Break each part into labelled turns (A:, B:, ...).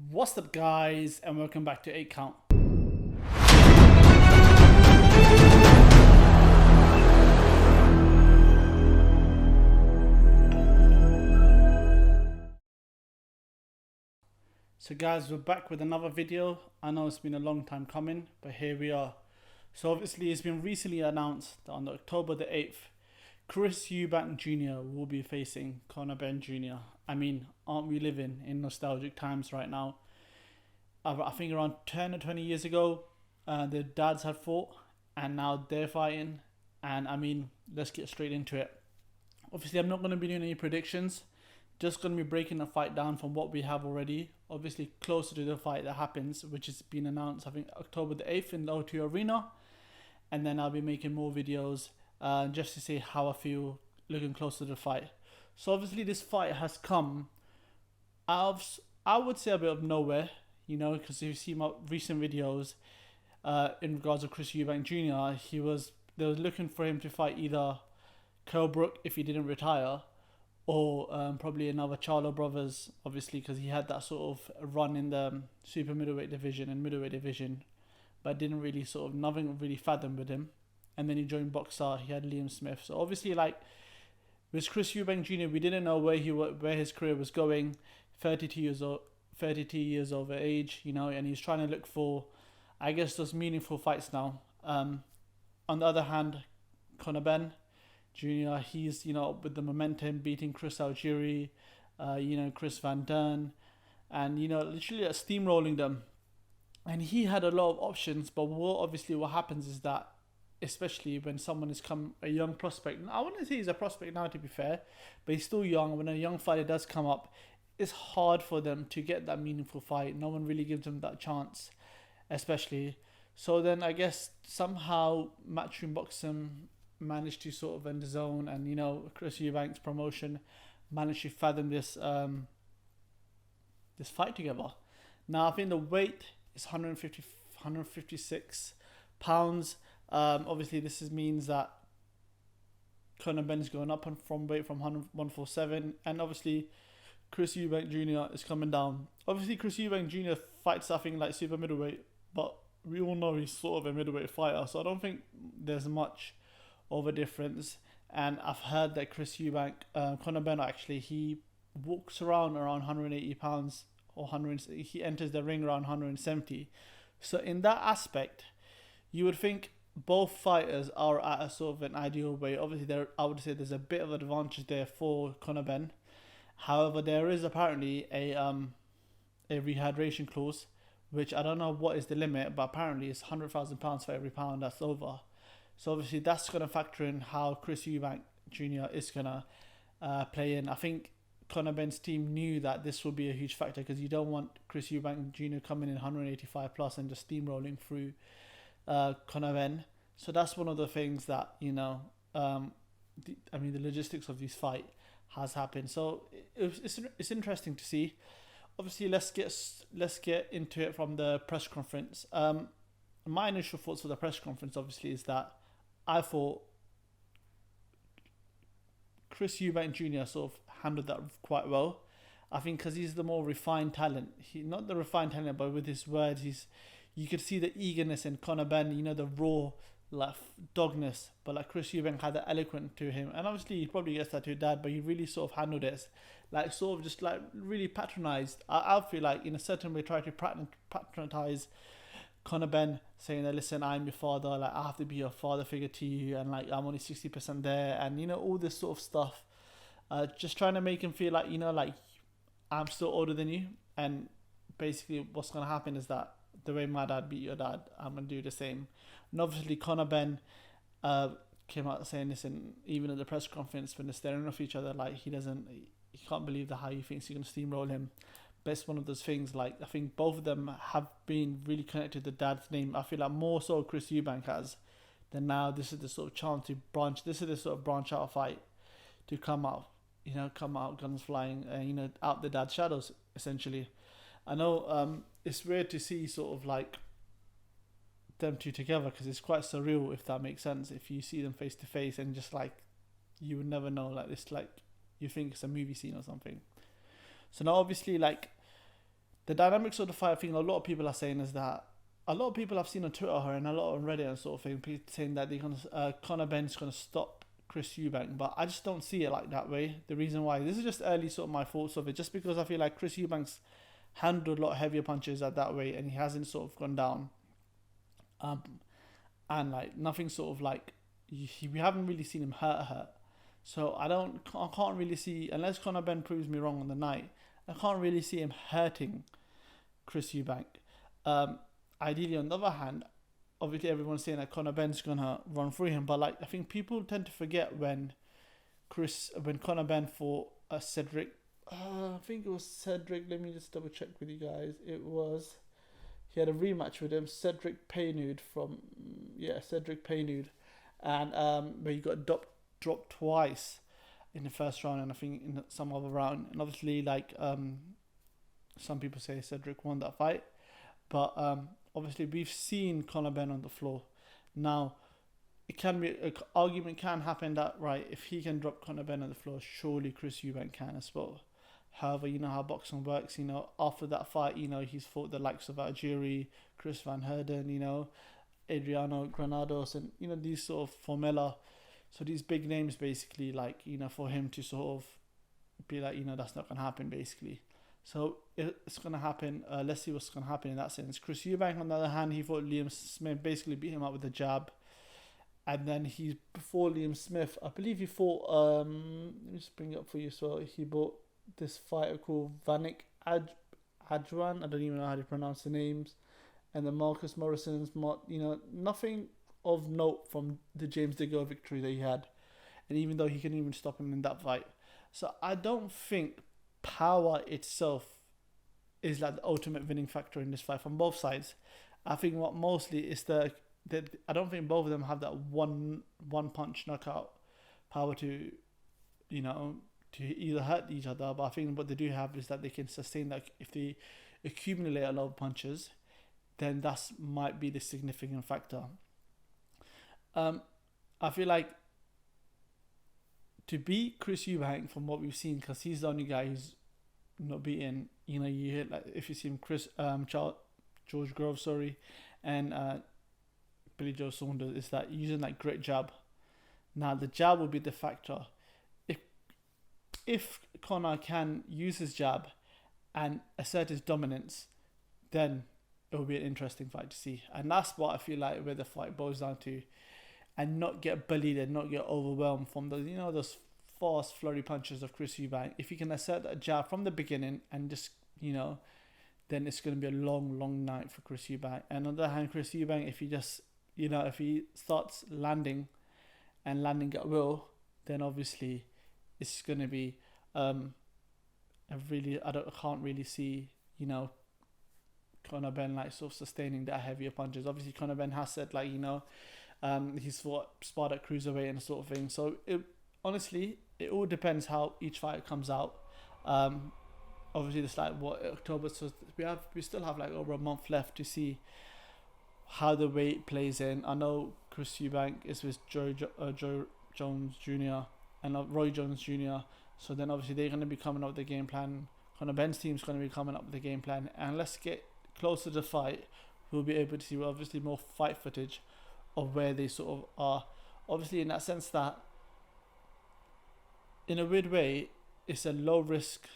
A: What's up, guys, and welcome back to 8 Count. So guys, we're back with another video. I know it's been a long time coming, but here we are. So obviously it's been recently announced that on October the 8th, Chris EUBANK JNR will be facing Conor Ben Jr. I mean, aren't we living in nostalgic times right now? I think around 10 or 20 years ago, their dads had fought, and now they're fighting. And I mean, let's get straight into it. Obviously, I'm not going to be doing any predictions. Just going to be breaking the fight down from what we have already. Obviously, closer to the fight that happens, which has been announced, I think, October the 8th in the O2 Arena. And then I'll be making more videos just to see how I feel looking closer to the fight. So obviously, this fight has come out of, I would say, a bit of nowhere. You know, because if you see my recent videos in regards to Chris EUBANK Jr., they were looking for him to fight either Kell Brook if he didn't retire, or probably another Charlo Brothers, obviously, because he had that sort of run in the super middleweight division and middleweight division, but didn't really nothing really fathomed with him. And then he joined Boxer. He had Liam Smith. So obviously, like with Chris EUBANK Jr., we didn't know where his career was going. 32 years of age, you know, and he's trying to look for, I guess, those meaningful fights now. On the other hand, Conor Ben Jr., he's, you know, with the momentum, beating Chris Algieri, Chris Van Dern, and, you know, literally steamrolling them. And he had a lot of options, but what happens is that, especially when someone has come a young prospect, I wouldn't say he's a prospect now, to be fair, but he's still young. When a young fighter does come up, it's hard for them to get that meaningful fight. No one really gives them that chance, especially. So then I guess somehow Matchroom Boxing managed to sort of end the zone, and, you know, Chris EUBANK's promotion managed to fathom this fight together. Now I think the weight is 156 pounds. Obviously this means that Conor Ben is going up from weight from 147, and obviously Chris EUBANK Jr. is coming down. Obviously, Chris EUBANK Jr. fights, I think, like super middleweight, but we all know he's sort of a middleweight fighter, so I don't think there's much of a difference. And I've heard that Chris EUBANK, Conor Ben, actually, he walks around 180 pounds, or he enters the ring around 170. So in that aspect, you would think both fighters are at a sort of an ideal weight. Obviously, I would say there's a bit of advantage there for Conor Ben. However, there is apparently a rehydration clause, which I don't know what is the limit, but apparently it's £100,000 for every pound that's over. So obviously that's going to factor in how Chris EUBANK Jr. is going to play in. I think Conor Ben's team knew that this will be a huge factor, because you don't want Chris EUBANK Jr. coming in 185 plus and just steamrolling through Conor Ben. So that's one of the things that, you know, the logistics of this fight has happened. So it's interesting to see. Obviously, let's get into it from the press conference. My initial thoughts for the press conference, obviously, is that I thought Chris EUBANK Jr. sort of handled that quite well. I think because he's the more refined talent. Not the refined talent, but with his words, you could see the eagerness in Conor Ben. You know, the raw, like, dogness, but like Chris EUBANK had that eloquent to him, and obviously he probably gets that to dad, but he really sort of handled it like sort of just like really patronized. I feel like in a certain way try to patronize Conor Ben, saying that, listen, I'm your father, like I have to be your father figure to you, and like I'm only 60% there, and, you know, all this sort of stuff, just trying to make him feel like, you know, like I'm still older than you, and basically what's going to happen is that the way my dad beat your dad, I'm going to do the same. And obviously Conor Ben came out saying this, and even at the press conference when they're staring off each other, like he can't believe how he thinks you're going to steamroll him. But it's one of those things, like, I think both of them have been really connected to dad's name. I feel like more so Chris EUBANK has. Then now this is the sort of chance to branch out fight to come out guns flying, out the dad's shadows, essentially. I know it's weird to see sort of like them two together, because it's quite surreal, if that makes sense, if you see them face to face, and just like you would never know, like it's like you think it's a movie scene or something. So now obviously, like, the dynamics of the fight, I think a lot of people are saying is that a lot of people I've seen on Twitter and a lot on Reddit and sort of thing, people saying that they're gonna Conor Benn's gonna stop Chris Eubank, but I just don't see it like that way. The reason why, this is just early sort of my thoughts of it, just because I feel like Chris Eubank's handled a lot heavier punches at that weight and he hasn't sort of gone down, and like nothing sort of like we haven't really seen him hurt. So I can't really see, unless Conor Benn proves me wrong on the night, I can't really see him hurting Chris Eubank. Ideally, on the other hand, obviously everyone's saying that Conor Benn's gonna run through him, but like I think people tend to forget when Conor Benn fought Cedric. I think it was Cedric. Let me just double check with you guys. He had a rematch with him, Cedric Paynude Cedric Paynude, and where he got dropped twice in the first round, and I think in some other round. And obviously, like some people say Cedric won that fight, but obviously we've seen Conor Benn on the floor. Now, it can be an argument can happen that right, if he can drop Conor Benn on the floor, surely Chris Eubank can as well. However, you know how boxing works. You know, after that fight, you know he's fought the likes of Algieri, Chris Van Herden, you know, Adriano Granados, and you know these sort of Formella. So these big names, basically, like, you know, for him to sort of be like, you know, that's not gonna happen, basically. So it's gonna happen. Let's see what's gonna happen in that sense. Chris Eubank, on the other hand, he fought Liam Smith, basically beat him up with a jab. And then before Liam Smith, I believe he fought, let me just bring it up for you. So he bought this fighter called Vanik Adjwan. I don't even know how to pronounce the names. And then Marcus Morrison's, you know, nothing of note from the James Digger victory that he had. And even though he couldn't even stop him in that fight. So I don't think power itself is like the ultimate winning factor in this fight from both sides. I think what mostly is that I don't think both of them have that one punch knockout power to, you know, to either hurt each other. But I think what they do have is that they can sustain that. If they accumulate a lot of punches, then that might be the significant factor. I feel like to beat Chris Eubank, from what we've seen, because he's the only guy who's not beaten, you know, you hear like if you see him, George Grove, and Billy Joe Saunders, is that using that great jab. Now the jab will be the factor. If Conor can use his jab and assert his dominance, then it will be an interesting fight to see. And that's what I feel like where the fight boils down to, and not get bullied and not get overwhelmed from those, you know, those fast flurry punches of Chris Eubank. If he can assert that jab from the beginning and just, you know, then it's going to be a long night for Chris Eubank. And on the other hand, Chris Eubank, if he just, you know, if he starts landing at will, then obviously it's going to be I can't really see, you know, Conor Benn like sort of sustaining that heavier punches. Obviously Conor Benn has said, like, you know, he's sparred at cruiserweight and sort of thing. So honestly, it all depends how each fight comes out. Obviously it's like October, so we still have like over a month left to see how the weight plays in. I know Chris Eubank is with Joe Jones Jr. and Roy Jones Jr. So then obviously they're going to be coming up with the game plan. Conor Benn's team's going to be coming up with the game plan. And let's get closer to the fight, we'll be able to see obviously more fight footage of where they sort of are. Obviously in that sense that, in a weird way, it's a low risk,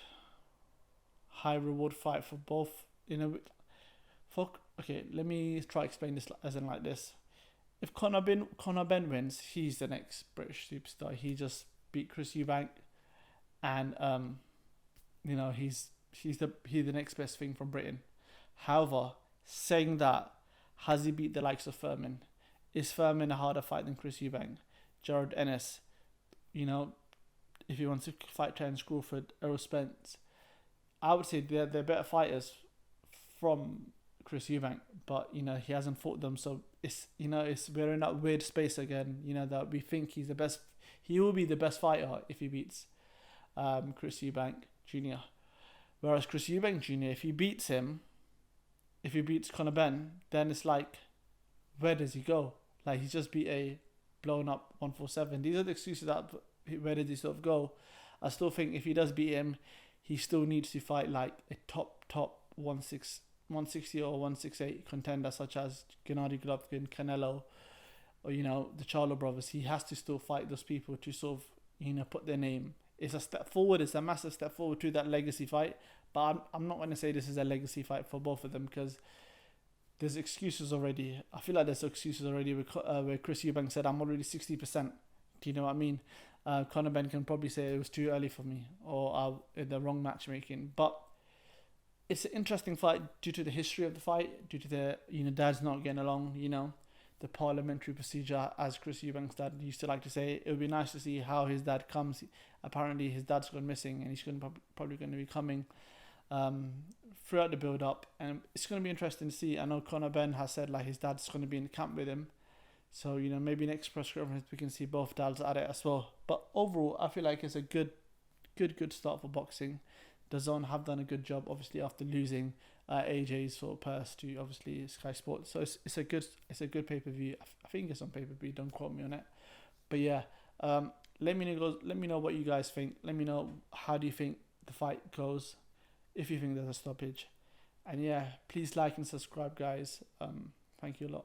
A: high reward fight for both. Okay, let me try to explain this as in like this. If Conor Benn wins, he's the next British superstar. He just beat Chris Eubank, and you know, he's the next best thing from Britain. However, saying that, has he beat the likes of Furman? Is Furman a harder fight than Chris Eubank? Jared Ennis, you know, if he wants to fight Terence Crawford, Errol Spence, I would say they're better fighters from Chris Eubank, but you know, he hasn't fought them, so it's, you know, we're in that weird space again, you know, that we think he's the best. He will be the best fighter if he beats Chris Eubank Jr. Whereas Chris Eubank Jr., if he beats Conor Benn, then it's like, where does he go? Like, he's just beat a blown up 147. These are the excuses that, where did he sort of go? I still think if he does beat him, he still needs to fight like a top 160 or 168 contenders such as Gennady Golovkin, Canelo, or the Charlo brothers. He has to still fight those people to sort of put their name. It's a step forward. It's a massive step forward to that legacy fight. But I'm not going to say this is a legacy fight for both of them, because there's excuses already. I feel like there's excuses already where Chris Eubank said, I'm already 60%. Do you know what I mean? Conor Ben can probably say it was too early for me, or the wrong matchmaking. But it's an interesting fight due to the history of the fight, due to the dads not getting along, the parliamentary procedure, as Chris Eubank's dad used to like to say. It would be nice to see how his dad comes. Apparently his dad's gone missing, and he's probably going to be coming throughout the build up, and it's going to be interesting to see. I know Conor Ben has said like his dad's going to be in the camp with him, so maybe next press conference we can see both dads at it as well. But overall, I feel like it's a good start for boxing. DAZN have done a good job, obviously, after losing AJ's sort of purse to obviously Sky Sports. So it's a good pay-per-view. I think it's on pay-per-view. Don't quote me on it. But yeah, let me know what you guys think. Let me know, how do you think the fight goes, if you think there's a stoppage. And yeah, please like and subscribe, guys. Thank you a lot.